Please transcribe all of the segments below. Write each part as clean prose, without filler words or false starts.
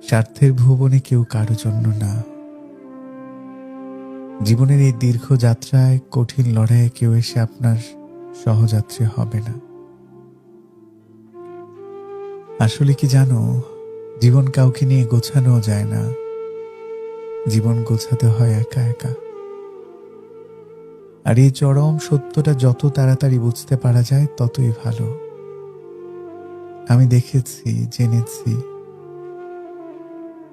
স্বার্থের ভুবনে কেউ কারো জন্য না। জীবনের এই দীর্ঘ যাত্রায়, কঠিন লড়াইয়ে কেউ এসে আপনার সহযাত্রী হবে না। আসলে কি জানো, জীবন কাউকে নিয়ে গোছানো যায় না, জীবন গোছাতে হয় একা একা। আর এই চরম সত্যটা যত তাড়াতাড়ি বুঝতে পারা যায় ততই ভালো। আমি দেখেছি, জেনেছি,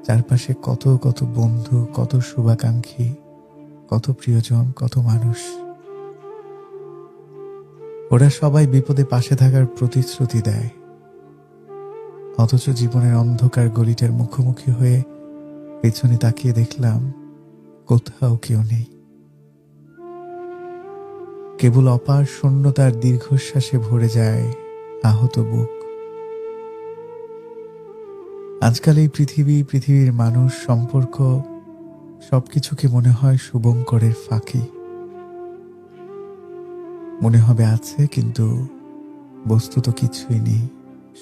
চারপাশে কত কত বন্ধু, কত শুভাকাঙ্ক্ষী, কত প্রিয়জন, কত মানুষ। ওরা সবাই বিপদে পাশে থাকার প্রতিশ্রুতি দেয়, অথচ জীবনের অন্ধকার গলিটার মুখোমুখি হয়ে পেছনে তাকিয়ে দেখলাম কোথাও কেউ নেই। কেবল অপার শূন্যতার দীর্ঘশ্বাসে ভরে যায় আহত বুক। আজকাল এই পৃথিবীর মানুষ, সম্পর্ক, সবকিছুকে মনে হয় শুভঙ্করের ফাঁকি। মনে হবে আছে, কিন্তু বস্তুত কিছুই নেই,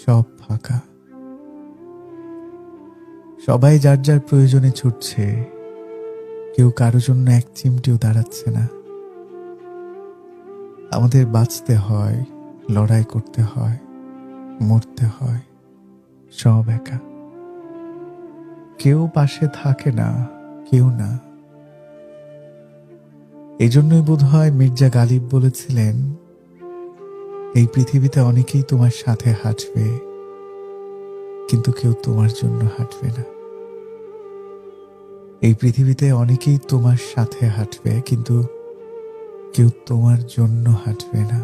সব ফাঁকা। সবাই যার যার প্রয়োজনে ছুটছে, কেউ কারো জন্য এক চিমটিও দাঁড়াচ্ছে না। আমাদের বাঁচতে হয়, লড়াই করতে হয়, মরতে হয়, সব একা। কেউ পাশে থাকে না, কেউ না। এই জন্যই বোধ হয় মির্জা গালিব বলেছিলেন, এই পৃথিবীতে অনেকেই তোমার সাথে হাঁটবে, কিন্তু কেউ তোমার জন্য হাঁটবে না। এই পৃথিবীতে অনেকেই তোমার সাথে হাঁটবে, কিন্তু কেউ তোমার জন্য হাঁটবে না।